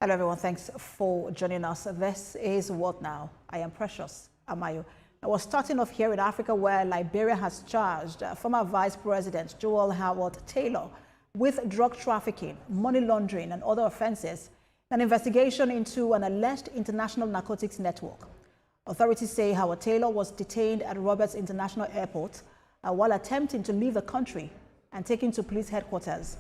Hello everyone, thanks for joining us. This is What Now? I am Precious Amayo. I was starting off here in Africa, where Liberia has charged former Vice President Joel Howard Taylor with drug trafficking, money laundering and other offenses, an investigation into an alleged international narcotics network. Authorities say Howard Taylor was detained at Roberts International Airport while attempting to leave the country and taken to police headquarters.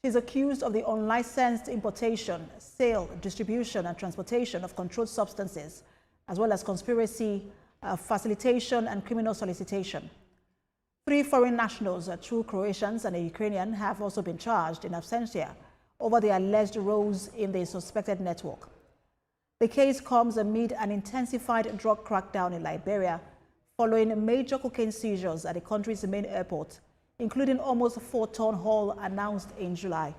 She is accused of the unlicensed importation, sale, distribution and transportation of controlled substances, as well as conspiracy, facilitation and criminal solicitation. 3 foreign nationals, 2 Croatians and a Ukrainian, have also been charged in absentia over the alleged roles in the suspected network. The case comes amid an intensified drug crackdown in Liberia following major cocaine seizures at the country's main airport, including almost a 4-ton haul announced in July.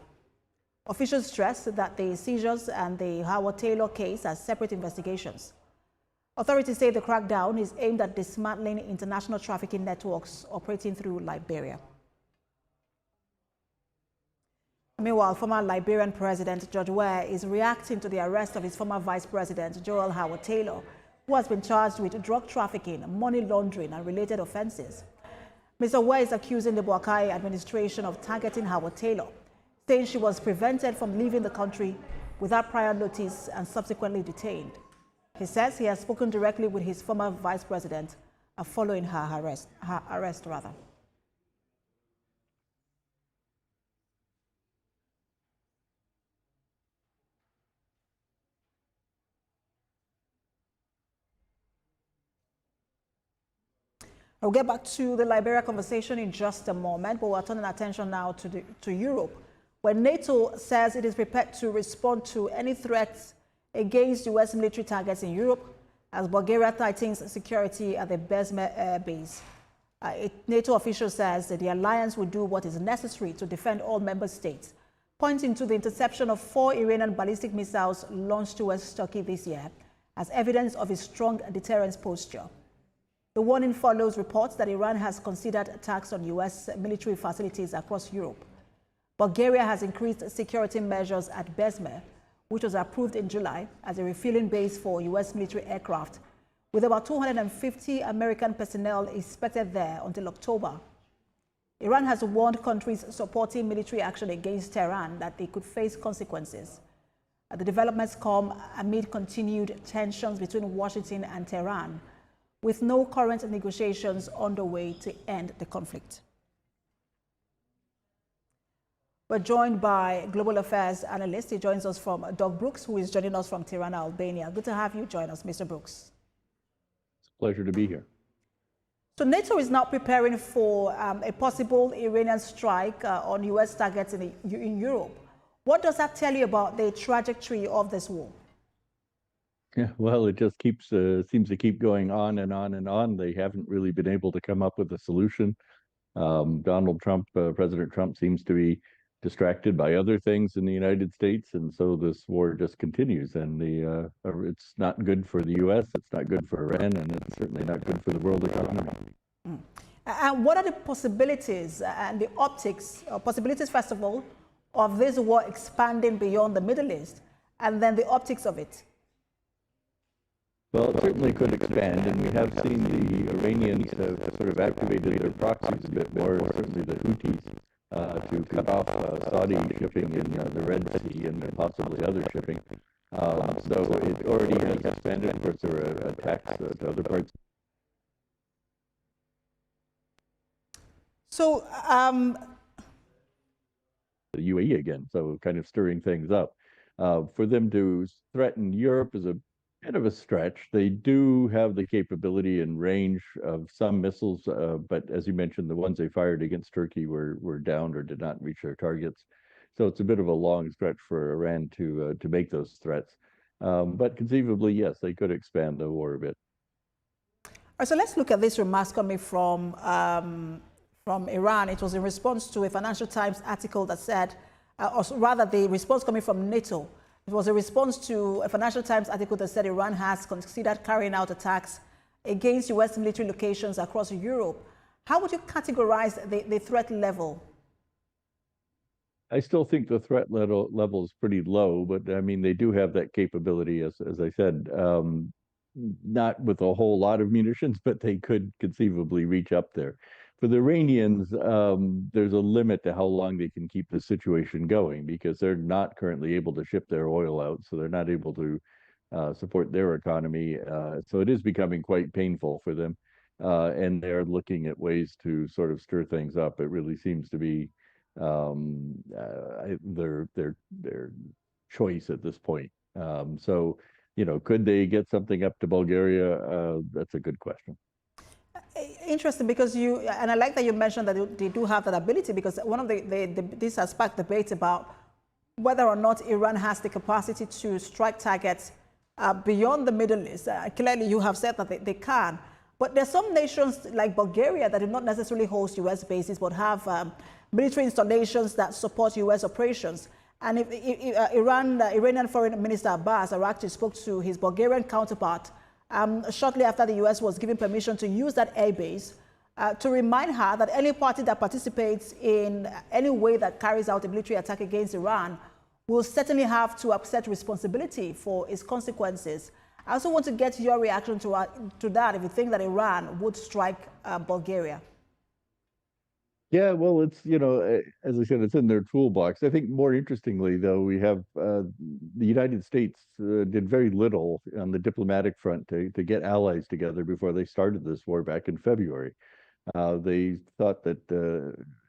Officials stress that the seizures and the Howard Taylor case are separate investigations. Authorities say the crackdown is aimed at dismantling international trafficking networks operating through Liberia. Meanwhile, former Liberian President George Weah is reacting to the arrest of his former Vice President Joel Howard Taylor, who has been charged with drug trafficking, money laundering and related offenses. Mr. Weah is accusing the Buakai administration of targeting Howard Taylor, saying she was prevented from leaving the country without prior notice and subsequently detained. He says he has spoken directly with his former vice president following her arrest. I'll get back to the Liberia conversation in just a moment, but we're turning attention now to Europe, where NATO says it is prepared to respond to any threats against U.S. military targets in Europe as Bulgaria tightens security at the Besme air base. NATO official says that the alliance will do what is necessary to defend all member states, pointing to the interception of 4 Iranian ballistic missiles launched towards Turkey this year as evidence of its strong deterrence posture. The warning follows reports that Iran has considered attacks on U.S. military facilities across Europe. Bulgaria has increased security measures at Besme, which was approved in July as a refueling base for U.S. military aircraft, with about 250 American personnel expected there until October. Iran has warned countries supporting military action against Tehran that they could face consequences. The developments come amid continued tensions between Washington and Tehran, with no current negotiations underway to end the conflict. We're joined by global affairs analyst. He joins us from Doug Brooks, who is joining us from Tirana, Albania. Good to have you join us, Mr. Brooks. It's a pleasure to be here. So NATO is now preparing for a possible Iranian strike on U.S. targets in Europe. What does that tell you about the trajectory of this war? Yeah, well, it just seems to keep going on and on and on. They haven't really been able to come up with a solution. Donald Trump, President Trump, seems to be distracted by other things in the United States, and so this war just continues. And it's not good for the U.S., it's not good for Iran, and it's certainly not good for the world economy. And what are the possibilities and the optics, possibilities, first of all, of this war expanding beyond the Middle East, and then the optics of it? Well, it certainly could expand, and we have seen the Iranians have sort of activated their proxies a bit more, certainly the Houthis, to cut off Saudi shipping in the Red Sea and possibly other shipping. So it already has expanded. Of course, there are attacks to other parts. So, the UAE again, so kind of stirring things up. For them to threaten Europe is a bit of a stretch. They do have the capability and range of some missiles, but as you mentioned, the ones they fired against Turkey were downed or did not reach their targets. So it's a bit of a long stretch for Iran to make those threats. But conceivably, yes, they could expand the war a bit. All right, so let's look at this remarks coming from Iran. It was in response to a Financial Times article that said, or rather the response coming from NATO. It was a response to a Financial Times article that said Iran has considered carrying out attacks against U.S. military locations across Europe. How would you categorize the threat level? I still think the threat level is pretty low, but I mean they do have that capability, as I said, not with a whole lot of munitions, but they could conceivably reach up there. For the Iranians, there's a limit to how long they can keep the situation going because they're not currently able to ship their oil out, so they're not able to support their economy. So it is becoming quite painful for them, and they're looking at ways to sort of stir things up. It really seems to be their choice at this point. So, could they get something up to Bulgaria? That's a good question. Interesting, because and I like that you mentioned that they do have that ability, because one of this has sparked debate about whether or not Iran has the capacity to strike targets beyond the Middle East. Clearly, you have said that they can. But there's some nations like Bulgaria that do not necessarily host U.S. bases, but have military installations that support U.S. operations. And if Iranian Foreign Minister Abbas actually spoke to his Bulgarian counterpart shortly after the U.S. was given permission to use that airbase to remind her that any party that participates in any way that carries out a military attack against Iran will certainly have to accept responsibility for its consequences. I also want to get your reaction to that, if you think that Iran would strike Bulgaria. Yeah, well, it's, as I said, it's in their toolbox. I think more interestingly, though, we have the United States did very little on the diplomatic front to get allies together before they started this war back in February. They thought that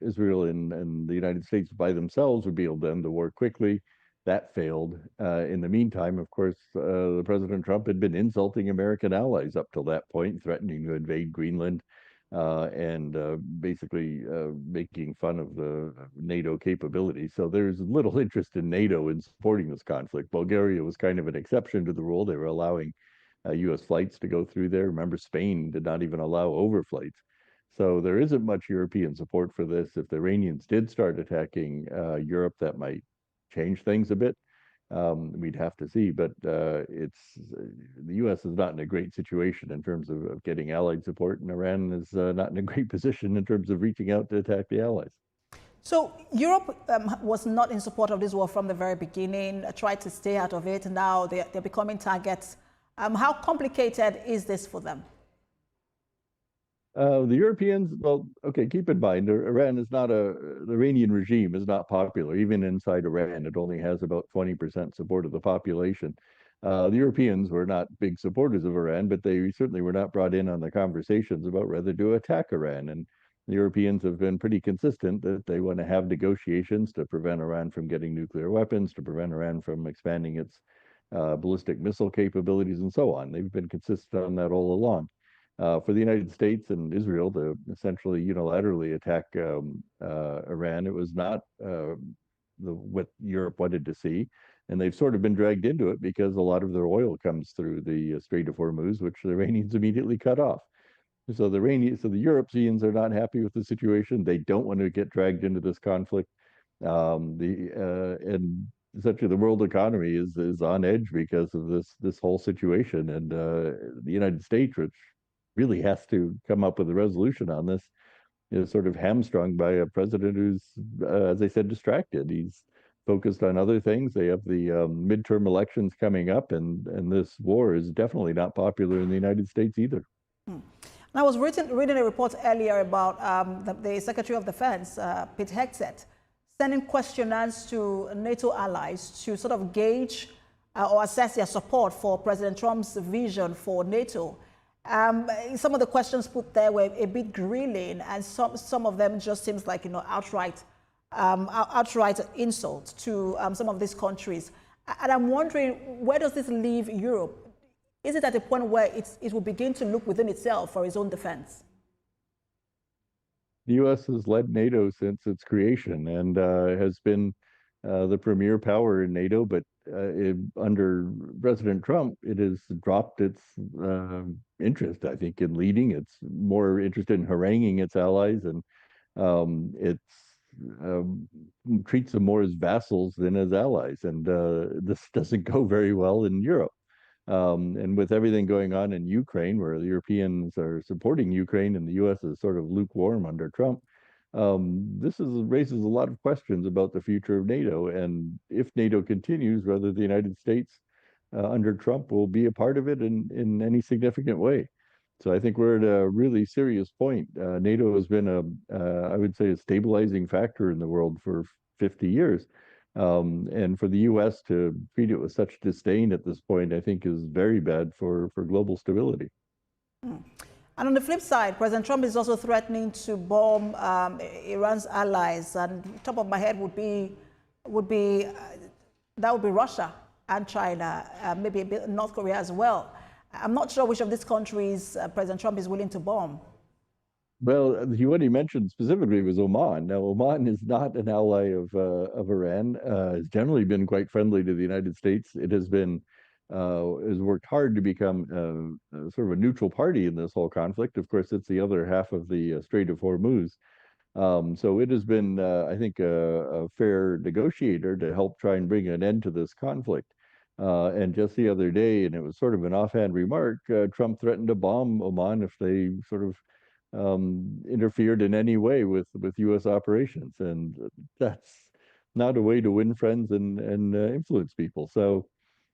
Israel and the United States by themselves would be able to end the war quickly. That failed. In the meantime, of course, President Trump had been insulting American allies up till that point, threatening to invade Greenland and basically making fun of the NATO capabilities. So there's little interest in NATO in supporting this conflict. Bulgaria was kind of an exception to the rule. They were allowing U.S. flights to go through there. Remember, Spain did not even allow overflights. So there isn't much European support for this. If the Iranians did start attacking Europe, that might change things a bit. We'd have to see, but the U.S. is not in a great situation in terms of getting allied support, and Iran is not in a great position in terms of reaching out to attack the allies. So Europe was not in support of this war from the very beginning, tried to stay out of it. Now they're becoming targets. How complicated is this for them? The Europeans, well, okay, keep in mind, Iran is not the Iranian regime is not popular. Even inside Iran, it only has about 20% support of the population. The Europeans were not big supporters of Iran, but they certainly were not brought in on the conversations about whether to attack Iran. And the Europeans have been pretty consistent that they want to have negotiations to prevent Iran from getting nuclear weapons, to prevent Iran from expanding its ballistic missile capabilities, and so on. They've been consistent on that all along. For the United States and Israel to essentially unilaterally attack Iran, it was not what Europe wanted to see. And they've sort of been dragged into it because a lot of their oil comes through the Strait of Hormuz, which the Iranians immediately cut off. So the Europeans are not happy with the situation. They don't want to get dragged into this conflict. And essentially the world economy is on edge because of this whole situation. And the United States, which really has to come up with a resolution on this, is sort of hamstrung by a president who's, as I said, distracted. He's focused on other things. They have the midterm elections coming up, and this war is definitely not popular in the United States either. I was reading a report earlier about the Secretary of Defense, Pete Hegseth, sending questionnaires to NATO allies to sort of gauge or assess their support for President Trump's vision for NATO. Some of the questions put there were a bit grilling, and some of them just seems like outright insult to some of these countries. And I'm wondering, where does this leave Europe? Is it at a point where it will begin to look within itself for its own defense? The U.S. has led NATO since its creation and has been the premier power in NATO, but under President Trump, it has dropped its interest, I think, in leading. It's more interested in haranguing its allies, and it treats them more as vassals than as allies. And this doesn't go very well in Europe. And with everything going on in Ukraine, where the Europeans are supporting Ukraine and the U.S. is sort of lukewarm under Trump, This raises a lot of questions about the future of NATO, and if NATO continues, whether the United States under Trump will be a part of it in any significant way. So I think we're at a really serious point. NATO has been I would say, a stabilizing factor in the world for 50 years. And for the U.S. to treat it with such disdain at this point, I think is very bad for global stability. And on the flip side, President Trump is also threatening to bomb Iran's allies. And top of my head would be Russia and China, maybe a bit North Korea as well. I'm not sure which of these countries President Trump is willing to bomb. Well, what he mentioned specifically was Oman. Now, Oman is not an ally of Iran. Has generally been quite friendly to the United States. It has worked hard to become sort of a neutral party in this whole conflict. Of course, it's the other half of the Strait of Hormuz. So it has been, I think, a fair negotiator to help try and bring an end to this conflict. And just the other day, and it was sort of an offhand remark, Trump threatened to bomb Oman if they sort of interfered in any way with U.S. operations, and that's not a way to win friends and influence people. So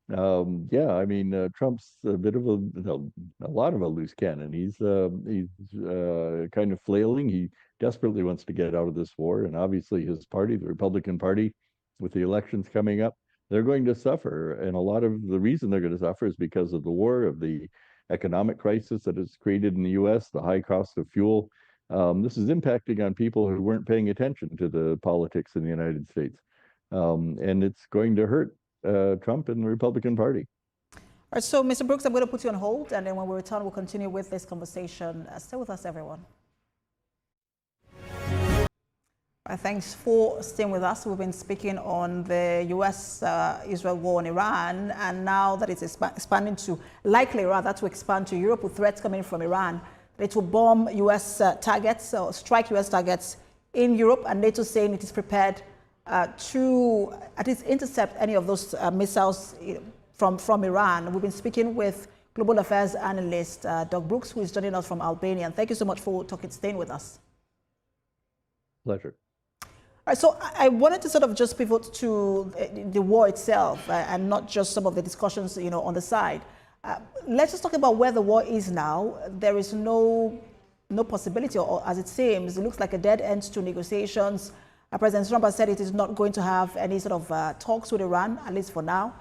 yeah, I mean, Trump's a bit of a lot of a loose cannon. He's kind of flailing. He desperately wants to get out of this war, and obviously his party, the Republican Party, with the elections coming up, they're going to suffer. And a lot of the reason they're going to suffer is because of the war, of the economic crisis that is created in the U.S., the high cost of fuel. This is impacting on people who weren't paying attention to the politics in the United States. And it's going to hurt Trump and the Republican Party. All right, so Mr. Brooks, I'm going to put you on hold, and then when we return, we'll continue with this conversation. Stay with us, everyone. Thanks for staying with us. We've been speaking on the U.S.-Israel war in Iran, and now that it's expanding to, likely rather, to expand to Europe with threats coming from Iran, that it will bomb U.S. targets, or strike U.S. targets in Europe, and NATO saying it is prepared to at least intercept any of those missiles from Iran. We've been speaking with global affairs analyst Doug Brooks, who is joining us from Albania. And thank you so much for staying with us. Pleasure. All right, so I wanted to sort of just pivot to the war itself and not just some of the discussions, on the side. Let's just talk about where the war is now. There is no possibility, or as it seems, it looks like a dead end to negotiations. President Trump has said it is not going to have any sort of talks with Iran, at least for now.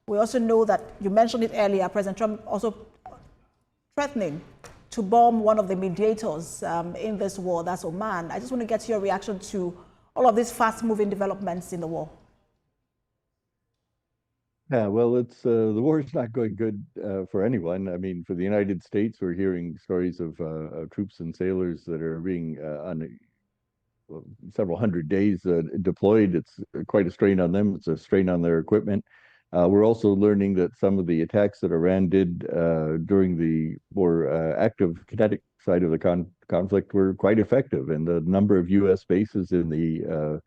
We also know that, you mentioned it earlier, President Trump also threatening to bomb one of the mediators in this war, that's Oman. I just want to get your reaction to all of these fast-moving developments in the war. Yeah, well, the war is not going good for anyone. I mean, for the United States, we're hearing stories of troops and sailors that are being on several hundred days deployed. It's quite a strain on them. It's a strain on their equipment. We're also learning that some of the attacks that Iran did during the more active kinetic side of the conflict were quite effective, and the number of U.S. bases in the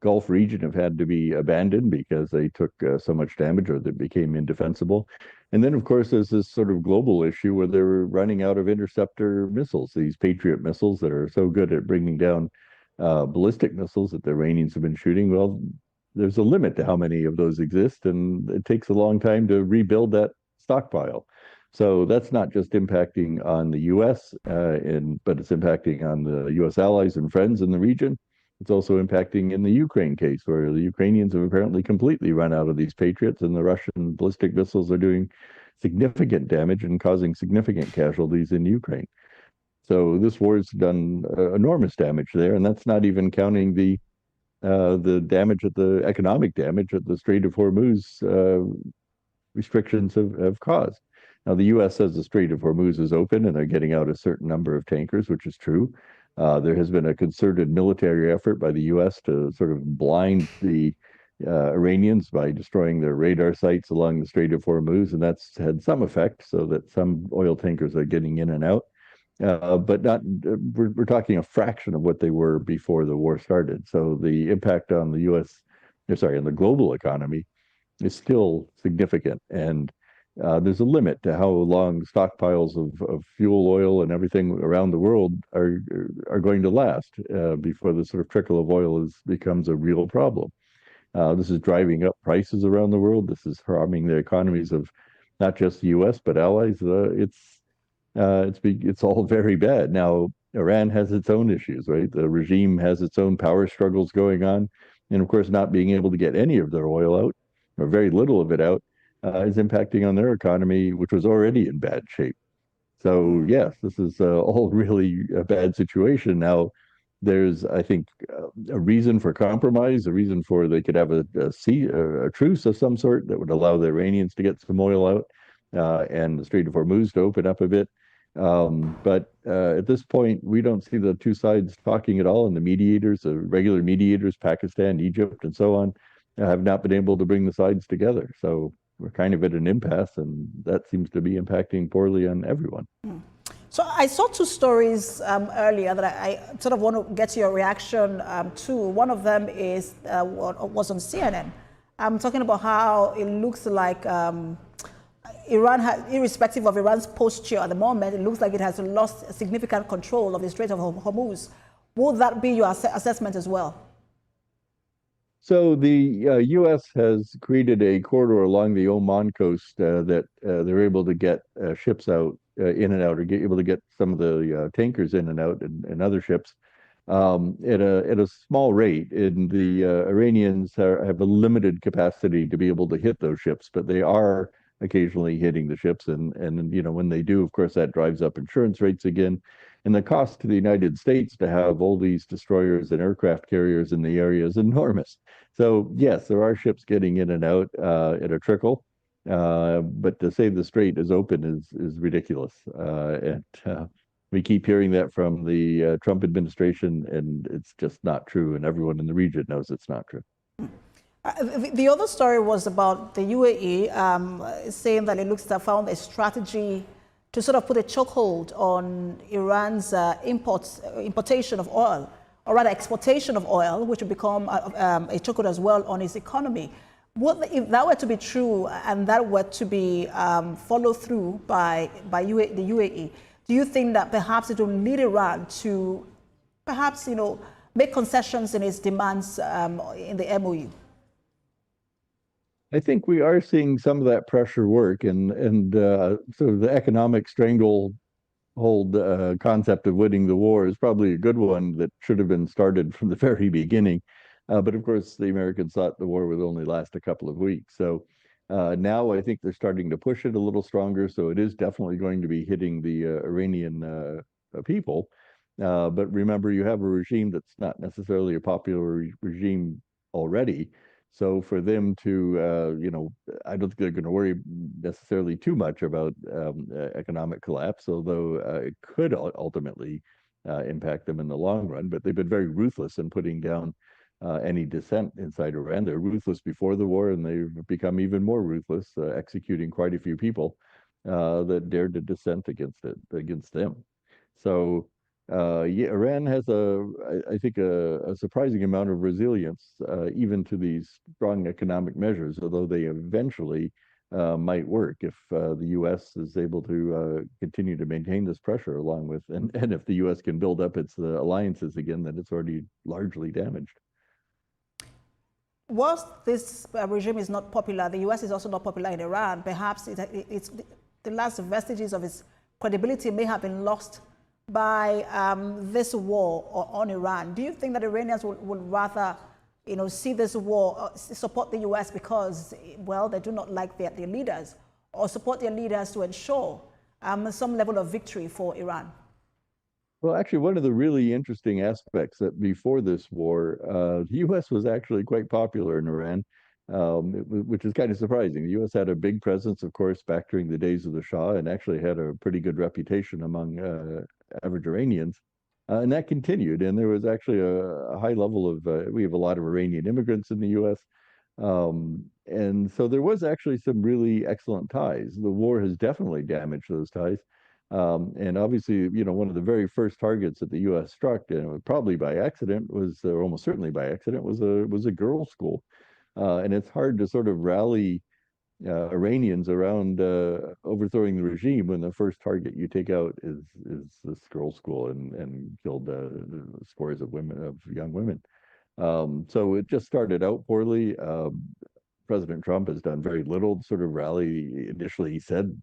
Gulf region have had to be abandoned because they took so much damage, or they became indefensible. And then, of course, there's this sort of global issue where they're running out of interceptor missiles, these Patriot missiles that are so good at bringing down ballistic missiles that the Iranians have been shooting. Well, there's a limit to how many of those exist, and it takes a long time to rebuild that stockpile. So that's not just impacting on the U.S., but it's impacting on the U.S. allies and friends in the region. It's also impacting in the Ukraine case, where the Ukrainians have apparently completely run out of these Patriots, and the Russian ballistic missiles are doing significant damage and causing significant casualties in Ukraine. So this war has done enormous damage there, and that's not even counting the damage, the economic damage that the Strait of Hormuz restrictions have caused. Now, the U.S. says the Strait of Hormuz is open and they're getting out a certain number of tankers, which is true. There has been a concerted military effort by the U.S. to sort of blind the Iranians by destroying their radar sites along the Strait of Hormuz, and that's had some effect, so that some oil tankers are getting in and out. But not, we're talking a fraction of what they were before the war started. So the impact on the on the global economy is still significant. And there's a limit to how long stockpiles of fuel oil and everything around the world are going to last before the sort of trickle of oil becomes a real problem. This is driving up prices around the world. This is harming the economies of not just the U.S. but allies. It's all very bad. Now, Iran has its own issues, right? The regime has its own power struggles going on, and of course, not being able to get any of their oil out, or very little of it out, is impacting on their economy, which was already in bad shape. So yes, this is all really a bad situation. Now, there's, I think, a reason for compromise, a reason for they could have a truce of some sort that would allow the Iranians to get some oil out and the Strait of Hormuz to open up a bit. But at this point, we don't see the two sides talking at all, and the mediators, the regular mediators, Pakistan, Egypt, and so on, have not been able to bring the sides together. So we're kind of at an impasse, and that seems to be impacting poorly on everyone. So I saw two stories earlier that I sort of want to get your reaction to. One of them was on CNN. I'm talking about how it looks like Iran, irrespective of Iran's posture at the moment, it looks like it has lost significant control of the Strait of Hormuz. Would that be your assessment as well? So the U.S. has created a corridor along the Oman coast that they're able to get ships out in and out, or able to get some of the tankers in and out, and other ships at a small rate. And the Iranians have a limited capacity to be able to hit those ships, but they are occasionally hitting the ships, and when they do, of course, that drives up insurance rates again. And the cost to the United States to have all these destroyers and aircraft carriers in the area is enormous. So yes, there are ships getting in and out at a trickle, but to say the strait is open is ridiculous. And we keep hearing that from the Trump administration, and it's just not true. And everyone in the region knows it's not true. The other story was about the UAE saying that it looks to have found a strategy to sort of put a chokehold on Iran's importation of oil, or rather exportation of oil, which would become a chokehold as well on its economy. If that were to be true and that were to be followed through by the UAE, do you think that perhaps it will lead Iran to perhaps make concessions in its demands in the MOU? I think we are seeing some of that pressure work, and sort of the economic stranglehold concept of winning the war is probably a good one that should have been started from the very beginning. But of course, the Americans thought the war would only last a couple of weeks. So now I think they're starting to push it a little stronger. So it is definitely going to be hitting the Iranian people. But remember, you have a regime that's not necessarily a popular regime already. So for them to, I don't think they're going to worry necessarily too much about economic collapse, although it could ultimately impact them in the long run. But they've been very ruthless in putting down any dissent inside Iran. They're ruthless before the war, and they've become even more ruthless, executing quite a few people that dared to dissent against them. So yeah, Iran has I think a surprising amount of resilience, even to these strong economic measures, although they eventually might work if the U.S. is able to continue to maintain this pressure along with, and if the U.S. can build up its alliances again that it's already largely damaged. Whilst this regime is not popular, the U.S. is also not popular in Iran. Perhaps it's the last vestiges of its credibility may have been lost by this war on Iran. Do you think that Iranians would rather, see this war, support the U.S. because, well, they do not like their leaders, or support their leaders to ensure some level of victory for Iran? Well, actually, one of the really interesting aspects that before this war, the U.S. was actually quite popular in Iran, which is kind of surprising. The U.S. had a big presence, of course, back during the days of the Shah, and actually had a pretty good reputation among average Iranians. And that continued. And there was actually a high level of, we have a lot of Iranian immigrants in the U.S. And so there was actually some really excellent ties. The war has definitely damaged those ties. And obviously, one of the very first targets that the U.S. struck, and probably by accident, or almost certainly by accident, was a girls' school. And it's hard to sort of rally Iranians around overthrowing the regime when the first target you take out is this girls' school and killed scores of young women. So it just started out poorly. President Trump has done very little to sort of rally. Initially, he said,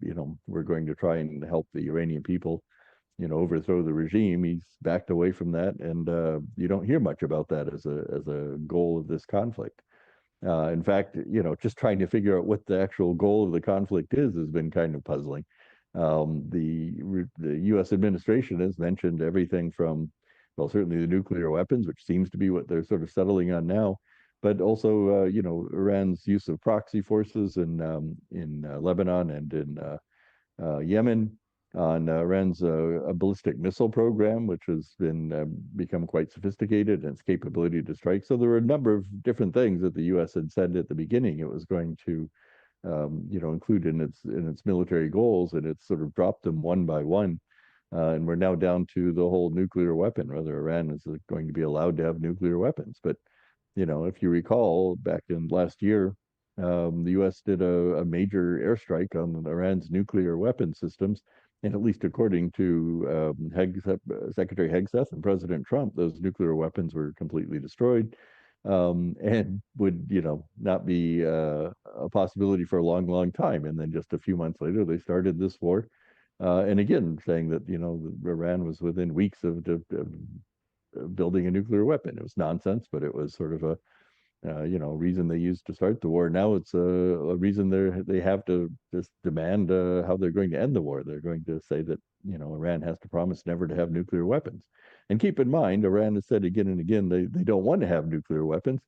we're going to try and help the Iranian people, overthrow the regime. He's backed away from that, and you don't hear much about that as a goal of this conflict. In fact, just trying to figure out what the actual goal of the conflict is has been kind of puzzling. The U.S. administration has mentioned everything from, well, certainly the nuclear weapons, which seems to be what they're sort of settling on now, but also, Iran's use of proxy forces in Lebanon and in Yemen, on Iran's a ballistic missile program, which has become quite sophisticated, and its capability to strike. So there were a number of different things that the U.S. had said at the beginning it was going to, include in its military goals, and it's sort of dropped them one by one. And we're now down to the whole nuclear weapon, whether Iran is going to be allowed to have nuclear weapons. But if you recall, back in last year, the U.S. did a major airstrike on Iran's nuclear weapon systems, and at least according to Secretary Hegseth and President Trump, those nuclear weapons were completely destroyed, and would, not be a possibility for a long, long time. And then just a few months later, they started this war, and again saying that Iran was within weeks of building a nuclear weapon. It was nonsense, but it was sort of a reason they used to start the war. Now it's a reason they have to just demand how they're going to end the war. They're going to say that Iran has to promise never to have nuclear weapons. And keep in mind, Iran has said again and again they don't want to have nuclear weapons,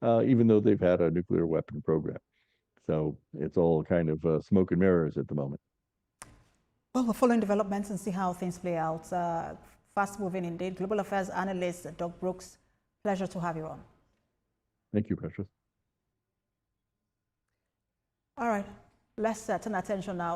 even though they've had a nuclear weapon program. So it's all kind of smoke and mirrors at the moment. Well, we're following developments and see how things play out. Fast moving indeed. Global Affairs analyst Doug Brooks, pleasure to have you on. Thank you, Precious. All right, let's turn attention now